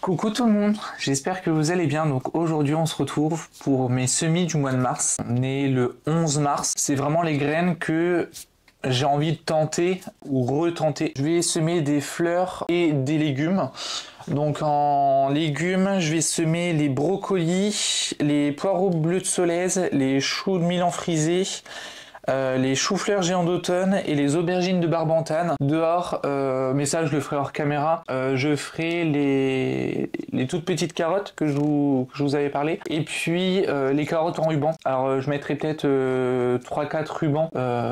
Coucou tout le monde, j'espère que vous allez bien. Donc aujourd'hui on se retrouve pour mes semis du mois de mars. On est le 11 mars. C'est vraiment les graines que j'ai envie de tenter ou retenter. Je vais semer des fleurs et des légumes. Donc en légumes, je vais semer les brocolis, les poireaux bleus de Solèze, les choux de Milan frisés, les choux-fleurs géants d'automne et les aubergines de Barbantane. Dehors, mais ça je le ferai hors caméra, je ferai les toutes petites carottes que je vous avais parlé. Et puis les carottes en ruban. Alors je mettrai peut-être 3-4 rubans,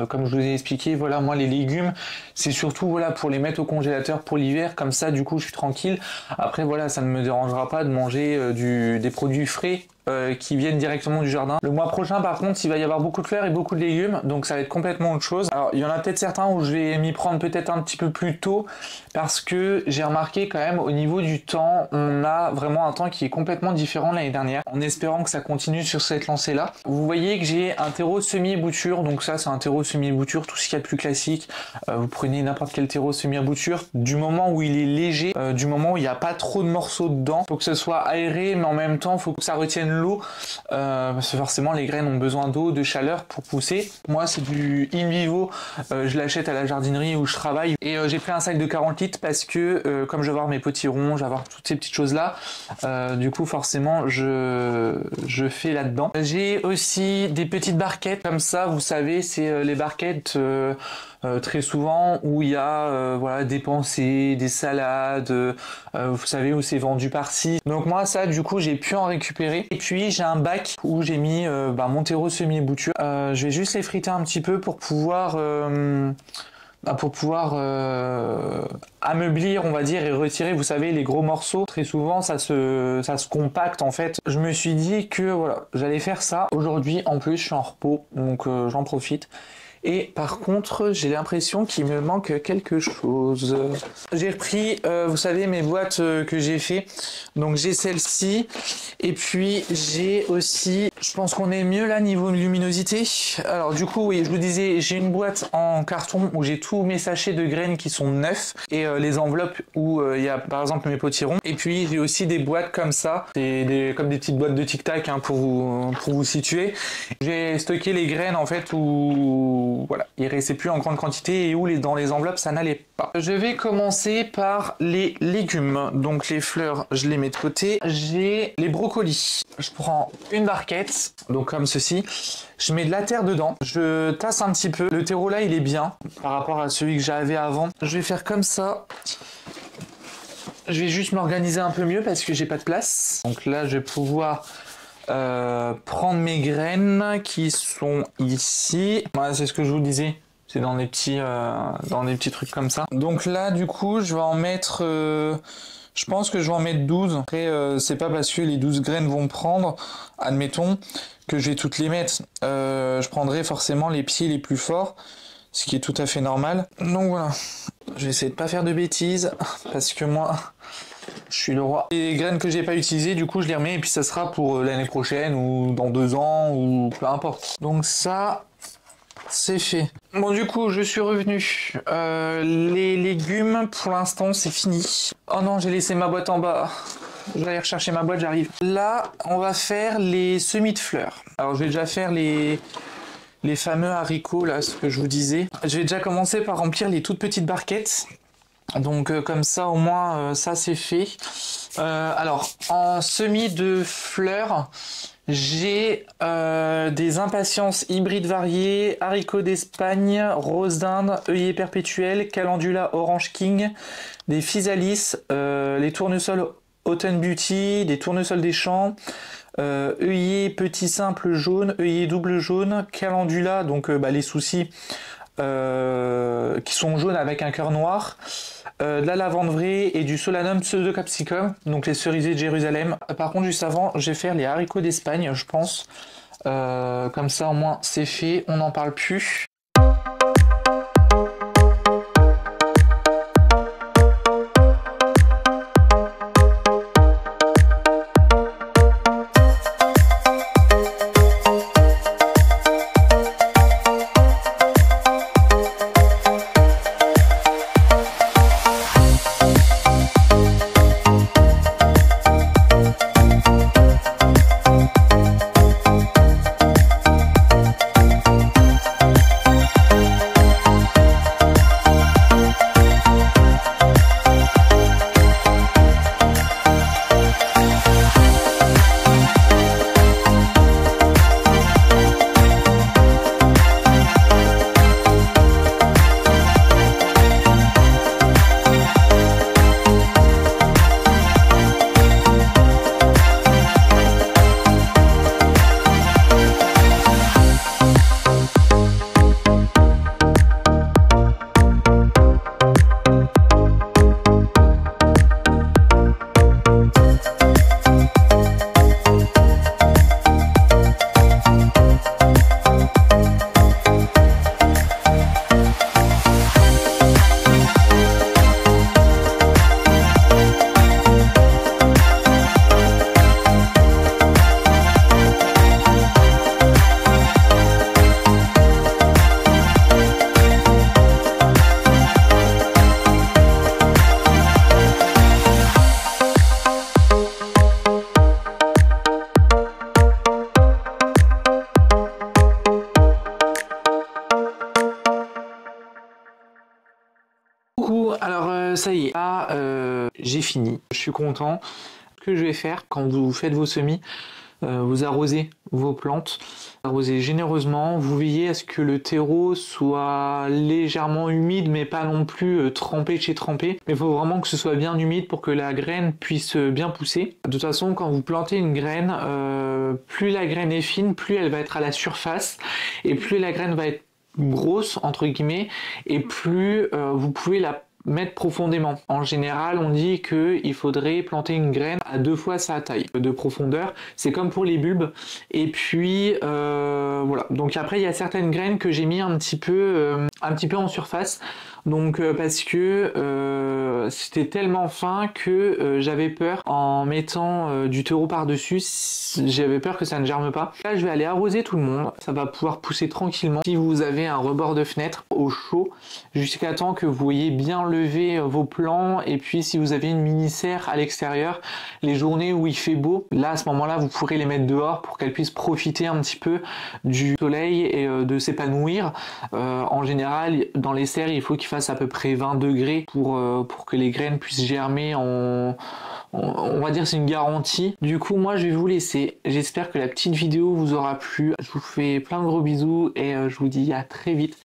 comme je vous ai expliqué. Voilà, moi les légumes, c'est surtout voilà, pour les mettre au congélateur pour l'hiver. Comme ça, du coup, je suis tranquille. Après, voilà, ça ne me dérangera pas de manger des produits frais. Qui viennent directement du jardin. Le mois prochain par contre il va y avoir beaucoup de fleurs et beaucoup de légumes, donc ça va être complètement autre chose. Alors il y en a peut-être certains où je vais m'y prendre peut-être un petit peu plus tôt, parce que j'ai remarqué quand même au niveau du temps, on a vraiment un temps qui est complètement différent l'année dernière, en espérant que ça continue sur cette lancée là. Vous voyez que j'ai un terreau semi-bouture, donc ça c'est un terreau semi-bouture, tout ce qu'il y a de plus classique. Vous prenez n'importe quel terreau semi-bouture, du moment où il est léger, du moment où il n'y a pas trop de morceaux dedans, faut que ce soit aéré, mais en même temps faut que ça retienne l'eau, parce que forcément les graines ont besoin d'eau, de chaleur pour pousser. Moi c'est du in vivo, je l'achète à la jardinerie où je travaille, et j'ai pris un sac de 40 litres parce que comme je vais avoir mes potirons, je vais avoir toutes ces petites choses là, du coup forcément je fais là-dedans. J'ai aussi des petites barquettes comme ça, vous savez, c'est les barquettes très souvent où il y a voilà, des pensées, des salades, vous savez, où c'est vendu par-ci. Donc moi ça du coup j'ai pu en récupérer. Et puis j'ai un bac où j'ai mis mon terreau semi-bouture. Je vais juste les friter un petit peu pour pouvoir ameublir, on va dire, et retirer, vous savez, les gros morceaux. Très souvent ça se compacte en fait. Je me suis dit que voilà, j'allais faire ça aujourd'hui. En plus je suis en repos, donc j'en profite. Et par contre, j'ai l'impression qu'il me manque quelque chose. J'ai repris, vous savez, mes boîtes que j'ai fait. Donc j'ai celle-ci. Et puis j'ai aussi, je pense qu'on est mieux là niveau luminosité. Alors du coup, oui, je vous disais, j'ai une boîte en carton où j'ai tous mes sachets de graines qui sont neufs. Et les enveloppes où il y a par exemple mes potirons. Et puis j'ai aussi des boîtes comme ça. C'est comme des petites boîtes de tic-tac hein, pour vous situer. J'ai stocké les graines en fait où voilà, il restait plus en grande quantité et où dans les enveloppes ça n'allait pas. Je vais commencer par les légumes. Donc les fleurs, je les mets de côté. J'ai les brocolis. Je prends une barquette, donc comme ceci. Je mets de la terre dedans. Je tasse un petit peu. Le terreau là, il est bien par rapport à celui que j'avais avant. Je vais faire comme ça. Je vais juste m'organiser un peu mieux parce que j'ai pas de place. Donc là, je vais pouvoir prendre mes graines qui sont ici. Voilà, c'est ce que je vous disais. C'est dans des petits trucs comme ça. Donc là, du coup, je vais en mettre... je pense que je vais en mettre 12. Après, c'est pas parce que les 12 graines vont prendre, admettons, que je vais toutes les mettre. Je prendrai forcément les pieds les plus forts, ce qui est tout à fait normal. Donc voilà. Je vais essayer de pas faire de bêtises, parce que moi... je suis le roi. Les graines que j'ai pas utilisées, du coup je les remets et puis ça sera pour l'année prochaine ou dans 2 ans ou peu importe. Donc ça, c'est fait. Bon du coup je suis revenu. Les légumes pour l'instant c'est fini. Oh non, j'ai laissé ma boîte en bas. Je vais aller rechercher ma boîte, j'arrive. Là on va faire les semis de fleurs. Alors je vais déjà faire les fameux haricots là, ce que je vous disais. Je vais déjà commencer par remplir les toutes petites barquettes. Donc comme ça au moins ça c'est fait. Alors en semis de fleurs, j'ai des impatiences hybrides variées, haricots d'Espagne, rose d'Inde, œillet perpétuel, calendula orange king, des physalis, les tournesols autumn beauty, des tournesols des champs, œillet petit simple jaune, œillet double jaune, calendula, donc les soucis qui sont jaunes avec un cœur noir, de la lavande vraie et du solanum pseudocapsicum, donc les cerisiers de Jérusalem. Par contre juste avant je vais faire les haricots d'Espagne je pense, comme ça au moins c'est fait, on n'en parle plus. ça y est, là, j'ai fini. Je suis content. Ce que je vais faire quand vous faites vos semis, vous arrosez vos plantes, arrosez généreusement, vous veillez à ce que le terreau soit légèrement humide mais pas non plus trempé de chez trempé, mais il faut vraiment que ce soit bien humide pour que la graine puisse bien pousser. De toute façon, quand vous plantez une graine, plus la graine est fine, plus elle va être à la surface et plus la graine va être grosse entre guillemets et plus vous pouvez la mettre profondément. En général, on dit qu'il faudrait planter une graine à 2 fois sa taille de profondeur. C'est comme pour les bulbes. Et puis voilà. Donc après, il y a certaines graines que j'ai mis un petit peu en surface. Donc parce que c'était tellement fin que j'avais peur en mettant du terreau par-dessus, j'avais peur que ça ne germe pas. Là, je vais aller arroser tout le monde. Ça va pouvoir pousser tranquillement. Si vous avez un rebord de fenêtre au chaud, jusqu'à temps que vous voyez bien lever vos plants, et puis si vous avez une mini-serre à l'extérieur, les journées où il fait beau, là à ce moment-là vous pourrez les mettre dehors pour qu'elles puissent profiter un petit peu du soleil et de s'épanouir. En général dans les serres il faut qu'il fasse à peu près 20 degrés pour que les graines puissent germer on va dire c'est une garantie. Du coup moi je vais vous laisser, j'espère que la petite vidéo vous aura plu, je vous fais plein de gros bisous et je vous dis à très vite.